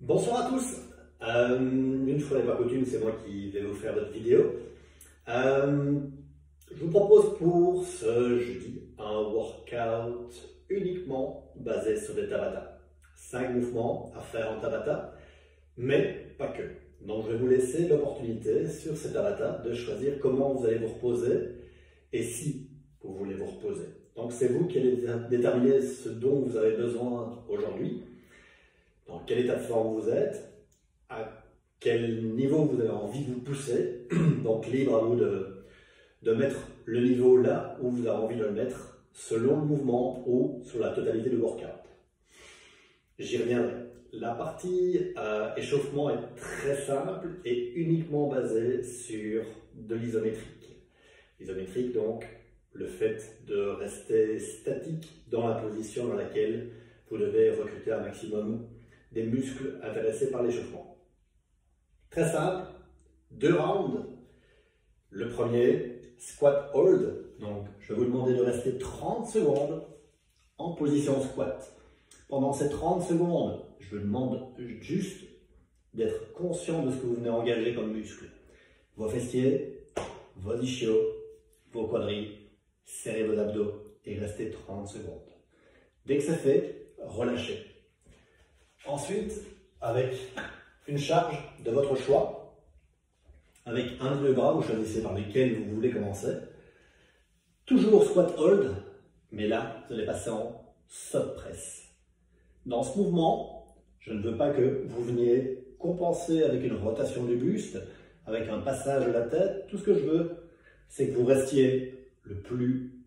Bonsoir à tous. Une fois n'est pas coutume, c'est moi qui vais vous faire votre vidéo. Je vous propose pour ce jeudi un workout uniquement basé sur des Tabata. 5 mouvements à faire en Tabata, mais pas que. Donc je vais vous laisser l'opportunité sur ces Tabata de choisir comment vous allez vous reposer et si vous voulez vous reposer. Donc c'est vous qui allez déterminer ce dont vous avez besoin aujourd'hui, dans quel état de forme vous êtes, à quel niveau vous avez envie de vous pousser. Donc libre à vous de mettre le niveau là où vous avez envie de le mettre selon le mouvement ou sur la totalité du workout. J'y reviendrai. La partie échauffement est très simple et uniquement basée sur de l'isométrique. L'isométrique, donc, le fait de rester statique dans la position dans laquelle vous devez recruter un maximum des muscles intéressés par l'échauffement. Très simple, 2 rounds. Le premier, squat hold. Donc, je vais vous demander de rester 30 secondes en position squat. Pendant ces 30 secondes, je vous demande juste d'être conscient de ce que vous venez engager comme muscle. Vos fessiers, vos ischios, vos quadris, serrez vos abdos et restez 30 secondes. Dès que c'est fait, relâchez. Ensuite, avec une charge de votre choix, avec un ou deux bras, vous choisissez par lesquels vous voulez commencer. Toujours squat hold, mais là, vous allez passer en sub press. Dans ce mouvement, je ne veux pas que vous veniez compenser avec une rotation du buste, avec un passage de la tête. Tout ce que je veux, c'est que vous restiez le plus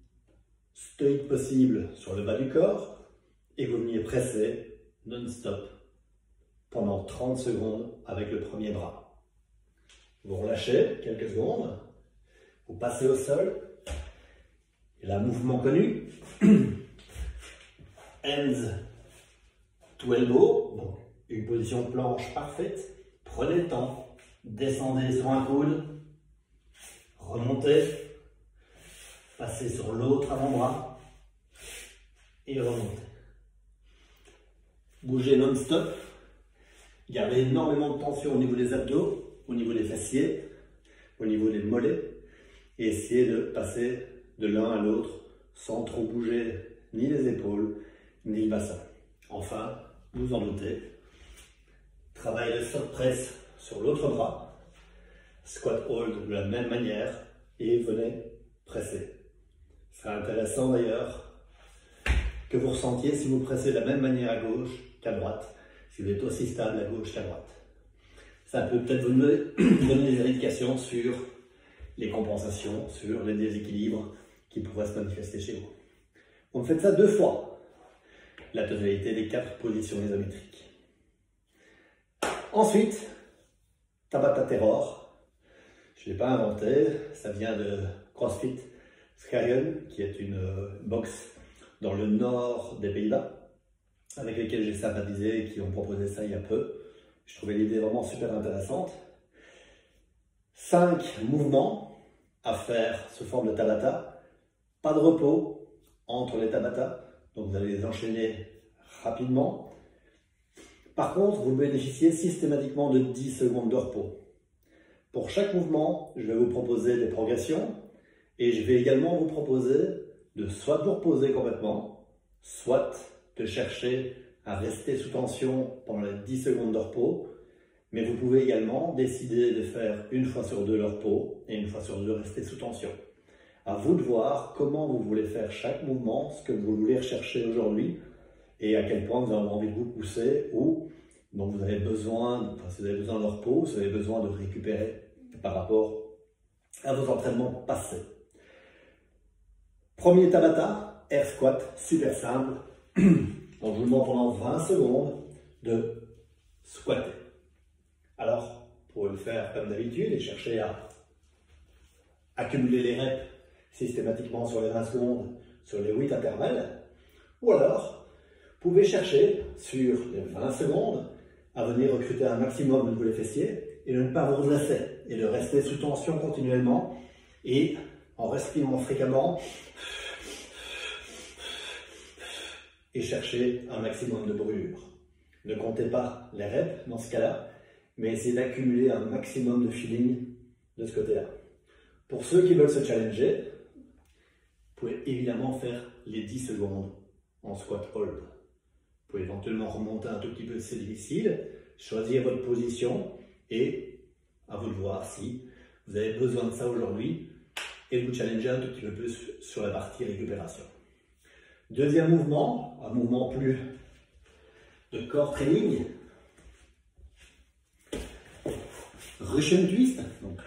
stoïque possible sur le bas du corps et que vous veniez presser non-stop pendant 30 secondes avec le premier bras. Vous relâchez quelques secondes, vous passez au sol, et là, mouvement connu, hands to elbow, donc une position planche parfaite, prenez le temps, descendez sur un coude, remontez, passez sur l'autre avant-bras et remontez. Bougez non-stop, gardez énormément de tension au niveau des abdos, au niveau des fessiers, au niveau des mollets et essayez de passer de l'un à l'autre sans trop bouger ni les épaules ni le bassin. Enfin, vous en doutez, travaillez le sub press sur l'autre bras, squat hold de la même manière et venez presser. Ce sera intéressant d'ailleurs que vous ressentiez si vous pressez de la même manière à gauche qu'à droite, si vous êtes aussi stable à gauche qu'à droite. Ça peut peut-être vous donner des indications sur les compensations, sur les déséquilibres qui pourraient se manifester chez vous. Vous faites ça 2 fois, la totalité des 4 positions isométriques. Ensuite, Tabata Terror. Je ne l'ai pas inventé, ça vient de CrossFit Skagen, qui est une boxe dans le nord des Pays-Bas, avec lesquels j'ai sympathisé et qui ont proposé ça il y a peu. Je trouvais l'idée vraiment super intéressante. 5 mouvements à faire sous forme de Tabata. Pas de repos entre les Tabata, donc vous allez les enchaîner rapidement. Par contre, vous bénéficiez systématiquement de 10 secondes de repos. Pour chaque mouvement, je vais vous proposer des progressions et je vais également vous proposer de soit vous reposer complètement, soit de chercher à rester sous tension pendant les 10 secondes de repos, mais vous pouvez également décider de faire une fois sur 2 le repos et une fois sur 2 rester sous tension. À vous de voir comment vous voulez faire chaque mouvement, ce que vous voulez rechercher aujourd'hui et à quel point vous avez envie de vous pousser ou donc vous avez besoin, si vous avez besoin de repos, si vous avez besoin de récupérer par rapport à vos entraînements passés. Premier Tabata, air squat, super simple. Donc je vous demande pendant 20 secondes de squatter. Alors, vous pouvez le faire comme d'habitude et chercher à accumuler les reps systématiquement sur les 20 secondes, sur les 8 intervalles. Ou alors, vous pouvez chercher sur les 20 secondes à venir recruter un maximum au niveau des fessiers et de ne pas vous redresser et de rester sous tension continuellement et en respirant fréquemment et chercher un maximum de brûlure. Ne comptez pas les reps dans ce cas-là, mais essayez d'accumuler un maximum de feeling de ce côté-là. Pour ceux qui veulent se challenger, vous pouvez évidemment faire les 10 secondes en squat hold. Vous pouvez éventuellement remonter un tout petit peu, c'est difficile, choisir votre position et à vous de voir si vous avez besoin de ça aujourd'hui et vous challenger un tout petit peu plus sur la partie récupération. Deuxième mouvement, un mouvement plus de core training. Russian twist, donc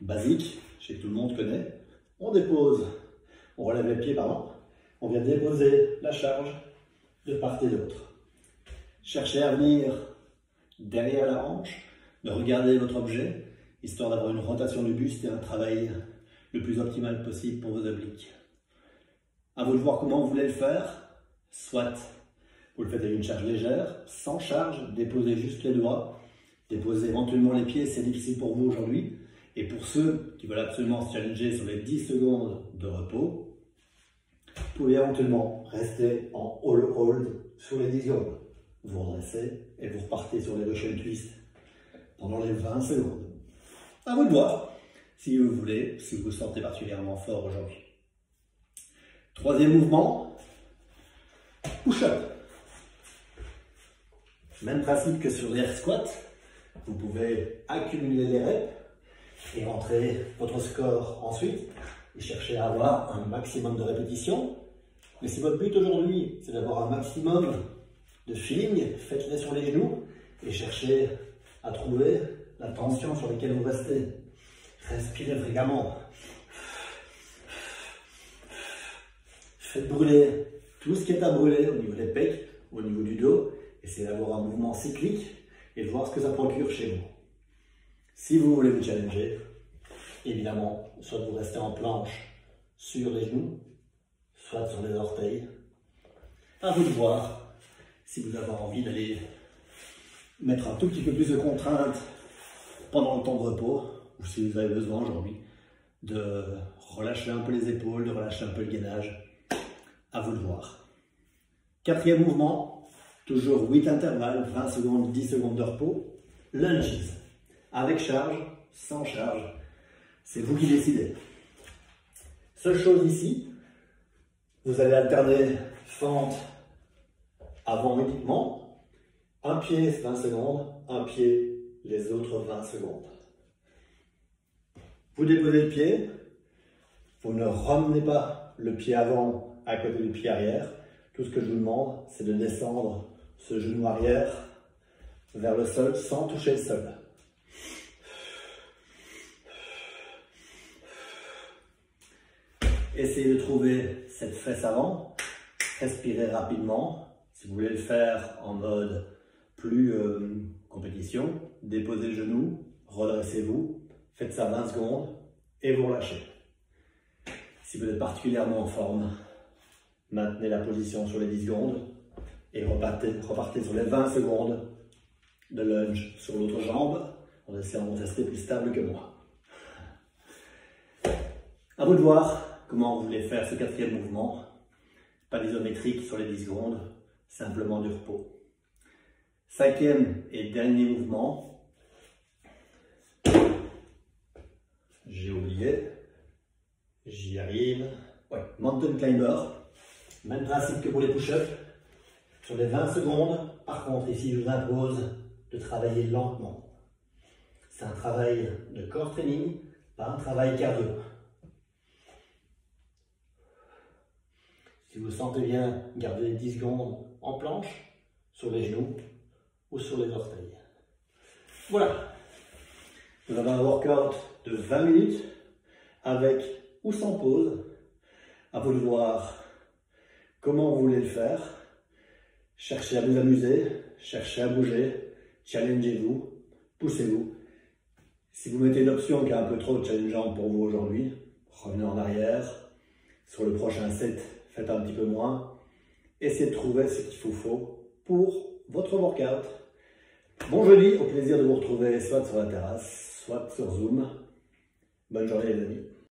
basique, je sais que tout le monde connaît. On dépose, on relève les pieds, pardon. On vient déposer la charge de part et d'autre. Cherchez à venir derrière la hanche, de regarder votre objet, histoire d'avoir une rotation du buste et un travail le plus optimal possible pour vos obliques. À vous de voir comment vous voulez le faire. Soit vous le faites avec une charge légère, sans charge, déposez juste les doigts, déposez éventuellement les pieds, c'est difficile pour vous aujourd'hui. Et pour ceux qui veulent absolument se challenger sur les 10 secondes de repos, vous pouvez éventuellement rester en all hold sur les 10 secondes. Vous redressez et vous repartez sur les Russian twists pendant les 20 secondes. À vous de voir si vous voulez, si vous vous sentez particulièrement fort aujourd'hui. Troisième mouvement, push-up. Même principe que sur l'air squat, vous pouvez accumuler les reps et rentrer votre score ensuite et chercher à avoir un maximum de répétitions. Mais si votre but aujourd'hui, c'est d'avoir un maximum de feeling, faites-les sur les genoux et cherchez à trouver la tension sur laquelle vous restez. Respirez fréquemment. Faites brûler tout ce qui est à brûler au niveau des pecs, au niveau du dos. Essayez d'avoir un mouvement cyclique et de voir ce que ça procure chez vous. Si vous voulez vous challenger, évidemment, soit vous restez en planche sur les genoux, soit sur les orteils. À vous de voir si vous avez envie d'aller mettre un tout petit peu plus de contraintes pendant le temps de repos, ou si vous avez besoin aujourd'hui de relâcher un peu les épaules, de relâcher un peu le gainage. À vous de voir. Quatrième mouvement, toujours 8 intervalles, 20 secondes, 10 secondes de repos. Lunges, avec charge, sans charge, c'est vous qui décidez. Seule chose ici, vous allez alterner fente avant uniquement, un pied 20 secondes, un pied les autres 20 secondes. Vous déposez le pied, vous ne ramenez pas le pied avant à côté du pied arrière. Tout ce que je vous demande, c'est de descendre ce genou arrière vers le sol sans toucher le sol. Essayez de trouver cette fesse avant, respirez rapidement. Si vous voulez le faire en mode plus compétition, déposez le genou, redressez-vous, faites ça 20 secondes et vous relâchez. Si vous êtes particulièrement en forme, maintenez la position sur les 10 secondes et repartez sur les 20 secondes de lunge sur l'autre jambe en essayant de rester plus stable que moi. À vous de voir comment vous voulez faire ce quatrième mouvement. Pas d'isométrique sur les 10 secondes, simplement du repos. Cinquième et dernier mouvement. J'ai oublié. J'y arrive. Ouais, mountain climber. Même principe que pour les push-ups. Sur les 20 secondes, par contre, ici, je vous impose de travailler lentement. C'est un travail de core training, pas un travail cardio. Si vous sentez bien, gardez 10 secondes en planche, sur les genoux ou sur les orteils. Voilà. Vous avez un workout de 20 minutes, avec ou sans pause. À vous de voir comment vous voulez le faire. Cherchez à vous amuser, cherchez à bouger, challengez-vous, poussez-vous. Si vous mettez une option qui est un peu trop challengeante pour vous aujourd'hui, revenez en arrière. Sur le prochain set, faites un petit peu moins. Essayez de trouver ce qu'il vous faut pour votre workout. Bon jeudi, au plaisir de vous retrouver soit sur la terrasse, soit sur Zoom. Bonne journée les amis.